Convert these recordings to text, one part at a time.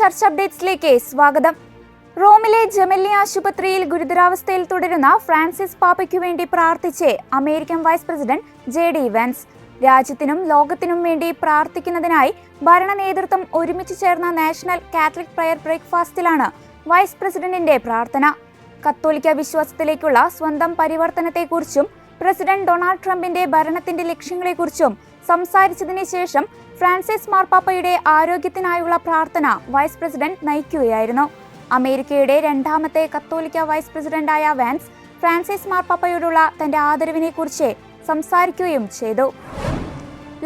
ചർച്ച അപ്ഡേറ്റ്സിലേക്ക് സ്വാഗതം. റോമിലെ ജെമെല്ലി ആശുപത്രിയിൽ ഗുരുതരാവസ്ഥയിൽ തുടരുന്ന ഫ്രാൻസിസ് പാപ്പയ്ക്കു വേണ്ടി പ്രാർത്ഥിച്ച് American vice president JD Vance. രാജ്യത്തിനും ലോകത്തിനും വേണ്ടി പ്രാർത്ഥിക്കുന്നതിനായി ഭരണ നേതൃത്വം ഒരുമിച്ച് ചേർന്ന നാഷണൽ കാത്തലിക് പ്രയർ ബ്രേക്ക്ഫാസ്റ്റിലാണ് വൈസ് പ്രസിഡന്റിന്റെ പ്രാർത്ഥന. കത്തോലിക്ക വിശ്വാസത്തിലേക്കുള്ള സ്വന്തം പരിവർത്തനത്തെക്കുറിച്ചും പ്രസിഡന്റ് ഡൊണാൾഡ് ട്രംപിന്റെ ഭരണത്തിന്റെ ലക്ഷ്യങ്ങളെക്കുറിച്ചും സംസാരിച്ചതിന് ശേഷം ഫ്രാൻസിസ് മാർപ്പാപ്പയുടെ ആരോഗ്യത്തിനായുള്ള പ്രാർത്ഥന വൈസ് പ്രസിഡന്റ് നയിക്കുകയായിരുന്നു. അമേരിക്കയുടെ രണ്ടാമത്തെ കത്തോലിക്ക വൈസ് പ്രസിഡന്റായ വാൻസ് ഫ്രാൻസിസ് മാർപ്പാപ്പയോടുള്ള തന്റെ ആദരവിനെക്കുറിച്ച് സംസാരിക്കുകയും ചെയ്തു.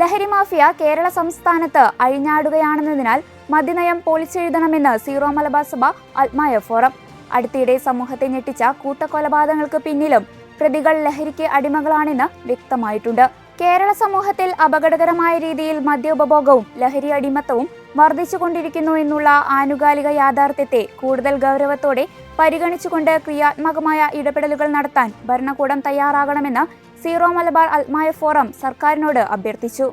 ലഹരി മാഫിയ കേരള സംസ്ഥാനത്ത് അഴിഞ്ഞാടുകയാണെന്നതിനാൽ മദ്യനയം പൊളിച്ചെഴുതണമെന്ന് സീറോ മലബാർ സഭ ആത്മായ ഫോറം. അടുത്തിടെ സമൂഹത്തെ ഞെട്ടിച്ച കൂട്ടക്കൊലപാതകങ്ങൾക്ക് പിന്നിലും പ്രതികൾ ലഹരിക്ക് അടിമകളാണെന്ന് വ്യക്തമായിട്ടുണ്ട്. കേരള സമൂഹത്തിൽ അപകടകരമായ രീതിയിൽ മദ്യോപഭോഗവും ലഹരി അടിമത്തവും വർദ്ധിച്ചുകൊണ്ടിരിക്കുന്നു എന്നുള്ള ആനുകാലിക യാഥാർത്ഥ്യത്തെ കൂടുതൽ ഗൗരവത്തോടെ പരിഗണിച്ചുകൊണ്ട് ക്രിയാത്മകമായ ഇടപെടലുകൾ നടത്താൻ ഭരണകൂടം തയ്യാറാകണമെന്ന് സീറോ മലബാർ ആത്മായ ഫോറം സർക്കാരിനോട് അഭ്യർത്ഥിച്ചു.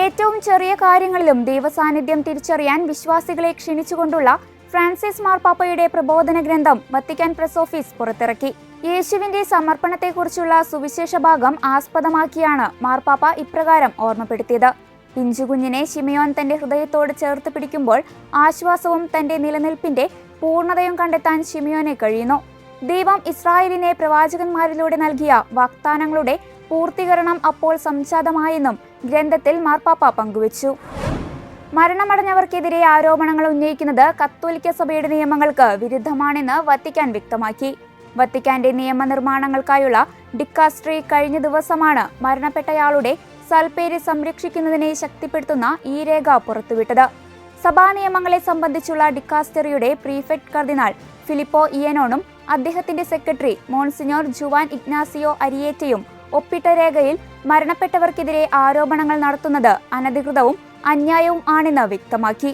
ഏറ്റവും ചെറിയ കാര്യങ്ങളിലും ദൈവസാന്നിധ്യം തിരിച്ചറിയാൻ വിശ്വാസികളെ ക്ഷണിച്ചുകൊണ്ടുള്ള ഫ്രാൻസിസ് മാർപ്പാപ്പയുടെ പ്രബോധന ഗ്രന്ഥം വത്തിക്കാൻ പ്രസ് ഓഫീസ് പുറത്തിറക്കി. യേശുവിന്റെ സമർപ്പണത്തെക്കുറിച്ചുള്ള സുവിശേഷ ഭാഗം ആസ്പദമാക്കിയാണ് മാർപ്പാപ്പ ഇപ്രകാരം ഓർമ്മപ്പെടുത്തിയത്. പിഞ്ചുകുഞ്ഞിനെ ശിമയോൻ തന്റെ ഹൃദയത്തോട് ചേർത്ത് പിടിക്കുമ്പോൾ ആശ്വാസവും തന്റെ നിലനിൽപ്പിന്റെ പൂർണ്ണതയും കണ്ടെത്താൻ ശിമയോനെ കഴിയുന്നു. ദൈവം ഇസ്രായേലിനെ പ്രവാചകന്മാരിലൂടെ നൽകിയ വാഗ്ദാനങ്ങളുടെ പൂർത്തീകരണം അപ്പോൾ സംജാതമായെന്നും ഗ്രന്ഥത്തിൽ മാർപ്പാപ്പ പങ്കുവച്ചു. മരണമടഞ്ഞവർക്കെതിരെ ആരോപണങ്ങൾ ഉന്നയിക്കുന്നത് കത്തോലിക്ക സഭയുടെ നിയമങ്ങൾക്ക് വിരുദ്ധമാണെന്ന് വത്തിക്കാൻ വ്യക്തമാക്കി. വത്തിക്കാന്റെ നിയമനിർമ്മാണങ്ങൾക്കായുള്ള ഡിക്കാസ്ട്രി കഴിഞ്ഞ ദിവസമാണ് മരണപ്പെട്ടയാളുടെ സൽപ്പേര് സംരക്ഷിക്കുന്നതിനെ ശക്തിപ്പെടുത്തുന്ന ഈ രേഖ പുറത്തുവിട്ടത്. സഭാ നിയമങ്ങളെ സംബന്ധിച്ചുള്ള ഡിക്കാസ്റ്ററിയുടെ പ്രീഫെക്ട് കർദിനാൾ ഫിലിപ്പോ ഇയനോണും അദ്ദേഹത്തിന്റെ സെക്രട്ടറി മോൺസിഞ്ഞോർ ജുവാൻ ഇഗ്നാസിയോ അരിയേറ്റയും ഒപ്പിട്ട രേഖയിൽ മരണപ്പെട്ടവർക്കെതിരെ ആരോപണങ്ങൾ നടത്തുന്നത് അനധികൃതവും അന്യായവും ആണെന്ന് വ്യക്തമാക്കി.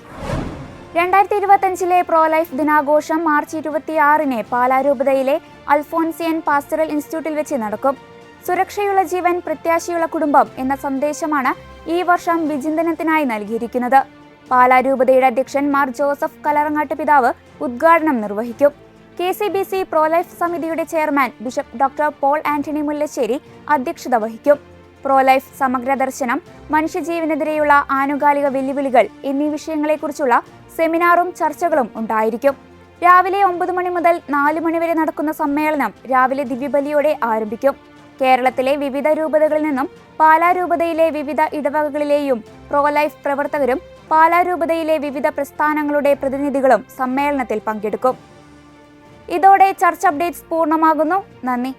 2025 പ്രോ ലൈഫ് ദിനാഘോഷം മാർച്ച് 26 പാലാ രൂപതയിലെ അൽഫോൻസിയൻ പാസ്റ്ററൽ ഇൻസ്റ്റിറ്റ്യൂട്ടിൽ വെച്ച് നടക്കും. സുരക്ഷയുള്ള ജീവൻ പ്രത്യാശയുള്ള കുടുംബം എന്ന സന്ദേശമാണ് ഈ വർഷം വിചിന്തനത്തിനായി നൽകിയിരിക്കുന്നത്. പാലാ രൂപതയുടെ അധ്യക്ഷൻ മാർ ജോസഫ് കലറങ്ങാട്ട് പിതാവ് ഉദ്ഘാടനം നിർവഹിക്കും. KCBC പ്രോ ലൈഫ് സമിതിയുടെ chairman bishop doctor Paul Antony Mullassery അധ്യക്ഷത വഹിക്കും. പ്രോ ലൈഫ് സമഗ്ര ദർശനം, മനുഷ്യജീവനെതിരെയുള്ള ആനുകാലിക വെല്ലുവിളികൾ എന്നീ വിഷയങ്ങളെക്കുറിച്ചുള്ള സെമിനാറും ചർച്ചകളും ഉണ്ടായിരിക്കും. രാവിലെ 9 മണി മുതൽ 4 മണി വരെ നടക്കുന്ന സമ്മേളനം രാവിലെ ദിവ്യബലിയോടെ ആരംഭിക്കും. കേരളത്തിലെ വിവിധ രൂപതകളിൽ നിന്നും പാലാ രൂപതയിലെ വിവിധ ഇടവകകളിലെയും പ്രോ ലൈഫ് പ്രവർത്തകരും പാലാ രൂപതയിലെ വിവിധ പ്രസ്ഥാനങ്ങളുടെ പ്രതിനിധികളും സമ്മേളനത്തിൽ പങ്കെടുക്കും. ഇതോടെ ചർച്ച അപ്ഡേറ്റ്സ് പൂർണ്ണമാകുന്നു. നന്ദി.